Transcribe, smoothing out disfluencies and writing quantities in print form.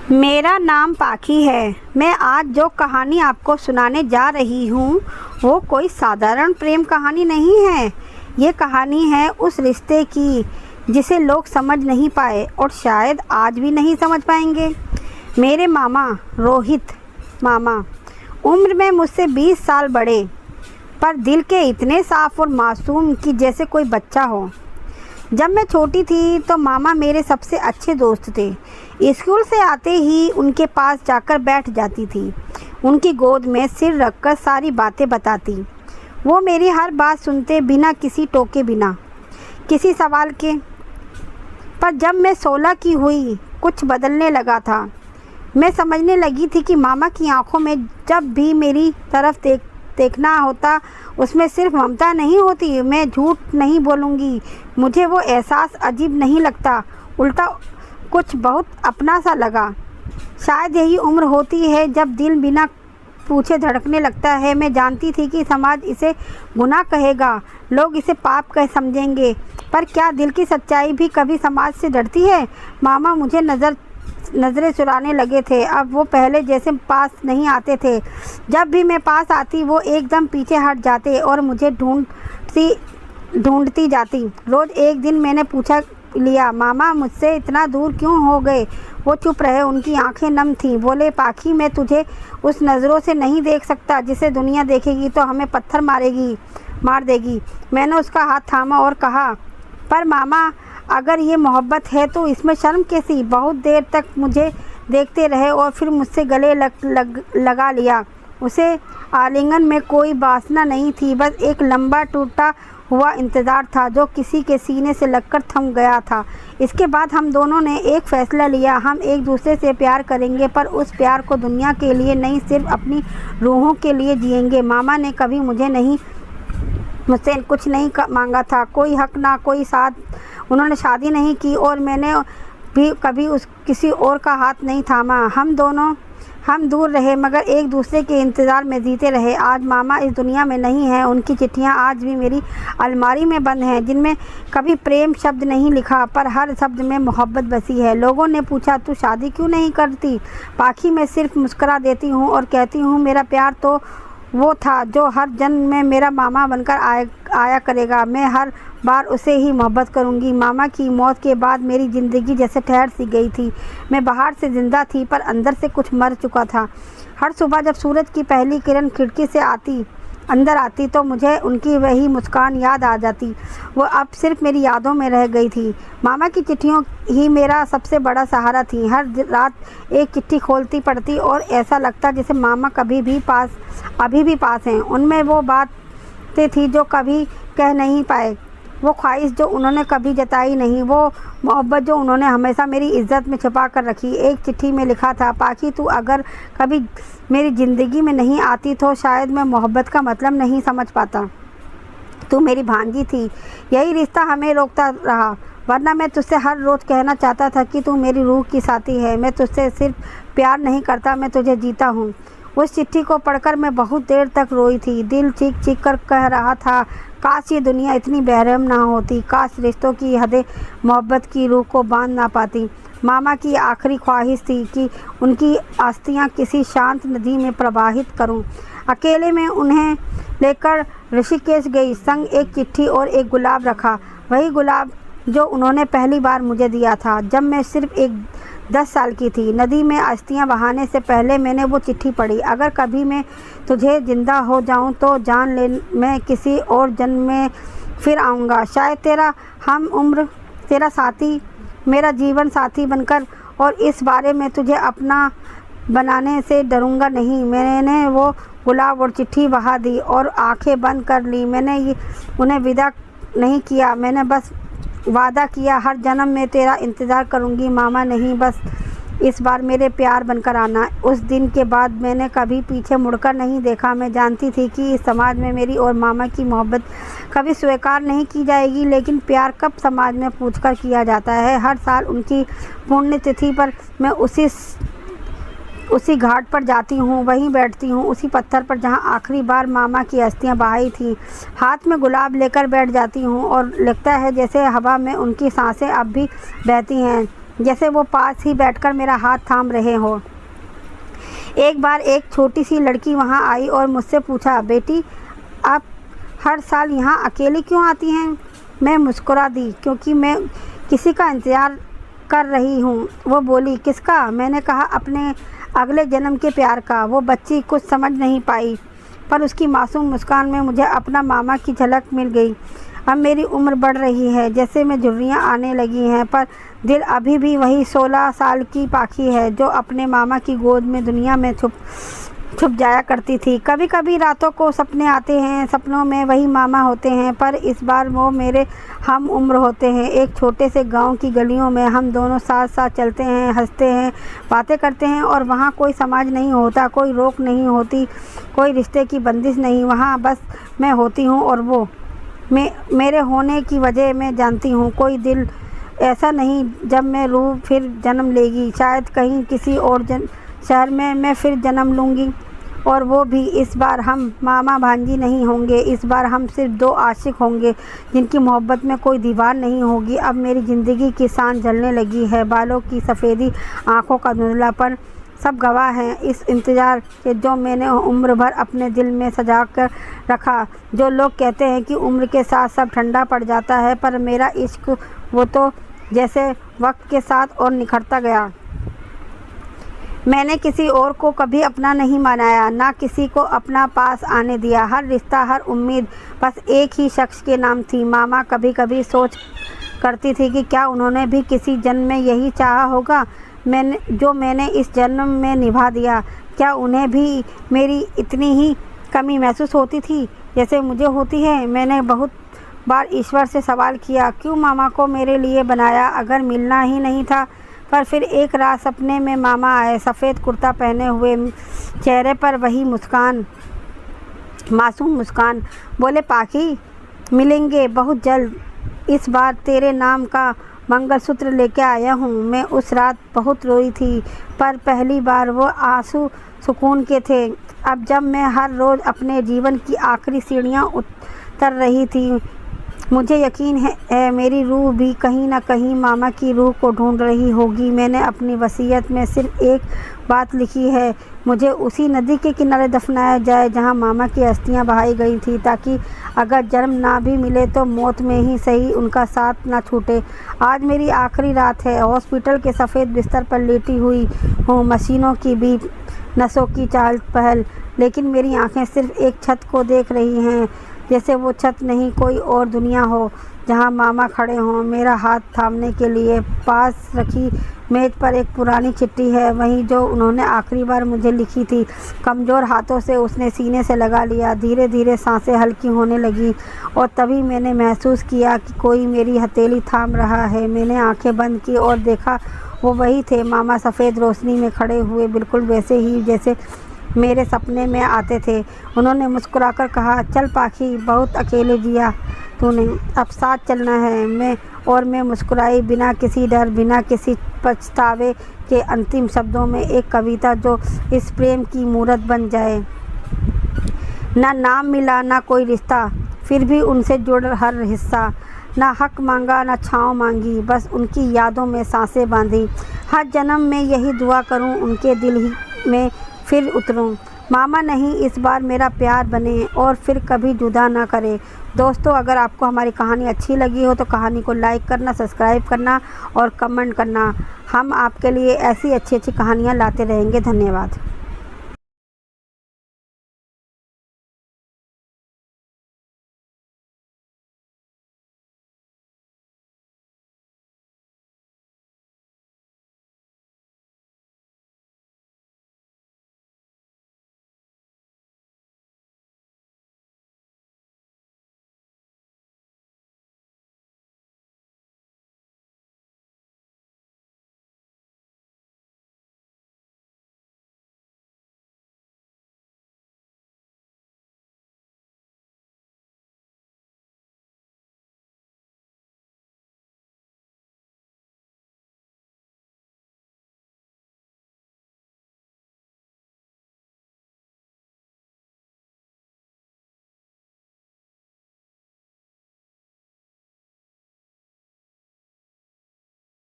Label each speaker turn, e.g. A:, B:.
A: मेरा नाम पाखी है। मैं आज जो कहानी आपको सुनाने जा रही हूँ वो कोई साधारण प्रेम कहानी नहीं है। ये कहानी है उस रिश्ते की जिसे लोग समझ नहीं पाए और शायद आज भी नहीं समझ पाएंगे। मेरे मामा रोहित मामा उम्र में मुझसे 20 साल बड़े, पर दिल के इतने साफ और मासूम कि जैसे कोई बच्चा हो। जब मैं छोटी थी तो मामा मेरे सबसे अच्छे दोस्त थे। स्कूल से आते ही उनके पास जाकर बैठ जाती थी। उनकी गोद में सिर रखकर सारी बातें बताती। वो मेरी हर बात सुनते बिना किसी टोके, बिना किसी सवाल के। पर जब मैं 16 की हुई कुछ बदलने लगा था। मैं समझने लगी थी कि मामा की आंखों में जब भी मेरी तरफ देखना होता उसमें सिर्फ ममता नहीं होती। मैं झूठ नहीं बोलूँगी, मुझे वो एहसास अजीब नहीं लगता, उल्टा कुछ बहुत अपना सा लगा। शायद यही उम्र होती है जब दिल बिना पूछे धड़कने लगता है। मैं जानती थी कि समाज इसे गुनाह कहेगा, लोग इसे पाप कह समझेंगे, पर क्या दिल की सच्चाई भी कभी समाज से डरती है? मामा मुझे नज़रें चुराने लगे थे। अब वो पहले जैसे पास नहीं आते थे। जब भी मैं पास आती वो एकदम पीछे हट जाते और मुझे ढूंढती जाती। रोज़ एक दिन मैंने पूछा लिया, मामा मुझसे इतना दूर क्यों हो गए? वो चुप रहे, उनकी आंखें नम थीं। बोले, पाखी मैं तुझे उस नज़रों से नहीं देख सकता जिसे दुनिया देखेगी तो हमें पत्थर मार देगी। मैंने उसका हाथ थामा और कहा, पर मामा अगर ये मोहब्बत है तो इसमें शर्म कैसी? बहुत देर तक मुझे देखते रहे और फिर मुझसे गले लगा लिया। उसे आलिंगन में कोई वासना नहीं थी, बस एक लंबा टूटा हुआ इंतज़ार था जो किसी के सीने से लगकर थम गया था। इसके बाद हम दोनों ने एक फ़ैसला लिया, हम एक दूसरे से प्यार करेंगे, पर उस प्यार को दुनिया के लिए नहीं, सिर्फ अपनी रूहों के लिए जिएंगे। मामा ने कभी मुझसे कुछ नहीं मांगा था, कोई हक ना कोई साथ। उन्होंने शादी नहीं की और मैंने भी कभी किसी और का हाथ नहीं थामा। हम दूर रहे मगर एक दूसरे के इंतज़ार में जीते रहे। आज मामा इस दुनिया में नहीं है। उनकी चिट्ठियाँ आज भी मेरी अलमारी में बंद हैं, जिनमें कभी प्रेम शब्द नहीं लिखा, पर हर शब्द में मोहब्बत बसी है। लोगों ने पूछा, तू शादी क्यों नहीं करती? पाखी मैं सिर्फ मुस्कुरा देती हूँ और कहती हूँ, मेरा प्यार तो वो था जो हर जन्म में मेरा मामा बनकर आया करेगा। मैं हर बार उसे ही मोहब्बत करूंगी। मामा की मौत के बाद मेरी ज़िंदगी जैसे ठहर सी गई थी। मैं बाहर से जिंदा थी पर अंदर से कुछ मर चुका था। हर सुबह जब सूरज की पहली किरण खिड़की से अंदर आती तो मुझे उनकी वही मुस्कान याद आ जाती। वो अब सिर्फ मेरी यादों में रह गई थी। मामा की चिट्ठियों ही मेरा सबसे बड़ा सहारा थी। हर रात एक चिट्ठी खोलती पढ़ती और ऐसा लगता जैसे मामा अभी भी पास हैं। उनमें वो बातें थी जो कभी कह नहीं पाए, वो ख्वाहिश जो उन्होंने कभी जताई नहीं, वो मोहब्बत जो उन्होंने हमेशा मेरी इज्जत में छुपा कर रखी। एक चिट्ठी में लिखा था, पाखी तू अगर कभी मेरी ज़िंदगी में नहीं आती तो शायद मैं मोहब्बत का मतलब नहीं समझ पाता। तू मेरी भांजी थी, यही रिश्ता हमें रोकता रहा, वरना मैं तुझसे हर रोज़ कहना चाहता था कि तू मेरी रूह की साथी है। मैं तुझसे सिर्फ प्यार नहीं करता, मैं तुझे जीता हूँ। उस चिट्ठी को पढ़कर मैं बहुत देर तक रोई थी। दिल चीख चीख कर कह रहा था, काश ये दुनिया इतनी बेरहम ना होती, काश रिश्तों की हदें मोहब्बत की रूह को बांध ना पाती। मामा की आखिरी ख्वाहिश थी कि उनकी अस्थियां किसी शांत नदी में प्रवाहित करूं। अकेले में उन्हें लेकर ऋषिकेश गई, संग एक चिट्ठी और एक गुलाब रखा, वही गुलाब जो उन्होंने पहली बार मुझे दिया था जब मैं सिर्फ 10 साल की थी। नदी में अस्थियां बहाने से पहले मैंने वो चिट्ठी पढ़ी। अगर कभी मैं तुझे जिंदा हो जाऊं तो जान ले, मैं किसी और जन्म में फिर आऊँगा, शायद तेरा हम उम्र, तेरा साथी, मेरा जीवन साथी बनकर, और इस बारे में तुझे अपना बनाने से डरूंगा नहीं। मैंने वो गुलाब और चिट्ठी बहा दी और आंखें बंद कर ली। मैंने उन्हें विदा नहीं किया, मैंने बस वादा किया, हर जन्म में तेरा इंतज़ार करूंगी मामा, नहीं बस इस बार मेरे प्यार बनकर आना। उस दिन के बाद मैंने कभी पीछे मुड़कर नहीं देखा। मैं जानती थी कि इस समाज में मेरी और मामा की मोहब्बत कभी स्वीकार नहीं की जाएगी, लेकिन प्यार कब समाज में पूछकर किया जाता है। हर साल उनकी पुण्यतिथि पर मैं उसी घाट पर जाती हूँ, वहीं बैठती हूँ, उसी पत्थर पर जहाँ आखिरी बार मामा की अस्थियाँ बहाई थी। हाथ में गुलाब लेकर बैठ जाती हूँ और लगता है जैसे हवा में उनकी सांसें अब भी बहती हैं। जैसे वो पास ही बैठकर मेरा हाथ थाम रहे हो। एक बार एक छोटी सी लड़की वहाँ आई और मुझसे पूछा, बेटी आप हर साल यहाँ अकेली क्यों आती हैं? मैं मुस्कुरा दी, क्योंकि मैं किसी का इंतज़ार कर रही हूँ। वो बोली, किसका? मैंने कहा, अपने अगले जन्म के प्यार का। वो बच्ची कुछ समझ नहीं पाई, पर उसकी मासूम मुस्कान में मुझे अपना मामा की झलक मिल गई। अब मेरी उम्र बढ़ रही है, जैसे में झुर्रियाँ आने लगी हैं, पर दिल अभी भी वही 16 साल की पाखी है जो अपने मामा की गोद में दुनिया में छुप जाया करती थी। कभी कभी रातों को सपने आते हैं, सपनों में वही मामा होते हैं, पर इस बार वो मेरे हम उम्र होते हैं। एक छोटे से गांव की गलियों में हम दोनों साथ साथ चलते हैं, हंसते हैं, बातें करते हैं, और वहाँ कोई समाज नहीं होता, कोई रोक नहीं होती, कोई रिश्ते की बंदिश नहीं। वहाँ बस मैं होती हूँ और वो मेरे होने की वजह मैं जानती हूँ। कोई दिल ऐसा नहीं जब मैं रूह फिर जन्म लेगी, शायद कहीं किसी और शहर में मैं फिर जन्म लूँगी, और वो भी इस बार हम मामा भांजी नहीं होंगे। इस बार हम सिर्फ दो आशिक होंगे जिनकी मोहब्बत में कोई दीवार नहीं होगी। अब मेरी ज़िंदगी की शान जलने लगी है, बालों की सफ़ेदी, आँखों का धुंधलापन, सब गवाह हैं इस इंतज़ार के जो मैंने उम्र भर अपने दिल में सजा कर रखा। जो लोग कहते हैं कि उम्र के साथ सब ठंडा पड़ जाता है, पर मेरा इश्क वो तो जैसे वक्त के साथ और निखरता गया। मैंने किसी और को कभी अपना नहीं मनाया, ना किसी को अपना पास आने दिया। हर रिश्ता, हर उम्मीद बस एक ही शख्स के नाम थी, मामा। कभी कभी सोच करती थी कि क्या उन्होंने भी किसी जन्म में यही चाहा होगा मैंने इस जन्म में निभा दिया। क्या उन्हें भी मेरी इतनी ही कमी महसूस होती थी जैसे मुझे होती है। मैंने बहुत बार ईश्वर से सवाल किया, क्यों मामा को मेरे लिए बनाया अगर मिलना ही नहीं था। पर फिर एक रात सपने में मामा आए, सफ़ेद कुर्ता पहने हुए, चेहरे पर वही मुस्कान, मासूम मुस्कान। बोले, पाखी, मिलेंगे बहुत जल्द। इस बार तेरे नाम का मंगलसूत्र लेके आया हूँ। मैं उस रात बहुत रोई थी, पर पहली बार वो आंसू सुकून के थे। अब जब मैं हर रोज़ अपने जीवन की आखिरी सीढ़ियाँ उतर रही थी, मुझे यकीन है मेरी रूह भी कहीं ना कहीं मामा की रूह को ढूंढ रही होगी। मैंने अपनी वसीयत में सिर्फ एक बात लिखी है, मुझे उसी नदी के किनारे दफनाया जाए जहां मामा की अस्थियां बहाई गई थी, ताकि अगर जन्म ना भी मिले तो मौत में ही सही उनका साथ ना छूटे। आज मेरी आखिरी रात है, हॉस्पिटल के सफ़ेद बिस्तर पर लेटी हुई हूँ, मशीनों की बीप, नसों की चाल पहल, लेकिन मेरी आँखें सिर्फ एक छत को देख रही हैं, जैसे वो छत नहीं कोई और दुनिया हो जहाँ मामा खड़े हों मेरा हाथ थामने के लिए। पास रखी मेज़ पर एक पुरानी चिट्ठी है, वही जो उन्होंने आखिरी बार मुझे लिखी थी। कमज़ोर हाथों से उसने सीने से लगा लिया। धीरे धीरे सांसें हल्की होने लगी और तभी मैंने महसूस किया कि कोई मेरी हथेली थाम रहा है। मैंने आंखें बंद की और देखा, वो वही थे मामा, सफ़ेद रोशनी में खड़े हुए, बिल्कुल वैसे ही जैसे मेरे सपने में आते थे। उन्होंने मुस्कुराकर कहा, चल पाखी, बहुत अकेले जिया तूने, अब साथ चलना है। मैं मुस्कुराई, बिना किसी डर, बिना किसी पछतावे के। अंतिम शब्दों में एक कविता जो इस प्रेम की मूरत बन जाए। ना नाम मिला, ना कोई रिश्ता, फिर भी उनसे जुड़ हर हिस्सा। ना हक मांगा, ना छाँव मांगी, बस उनकी यादों में सांसें बांधी। हर जन्म में यही दुआ करूं, उनके दिल ही में फिर उतरूं। मामा नहीं, इस बार मेरा प्यार बने और फिर कभी जुदा ना करे। दोस्तों, अगर आपको हमारी कहानी अच्छी लगी हो तो कहानी को लाइक करना, सब्सक्राइब करना और कमेंट करना। हम आपके लिए ऐसी अच्छी अच्छी कहानियाँ लाते रहेंगे। धन्यवाद।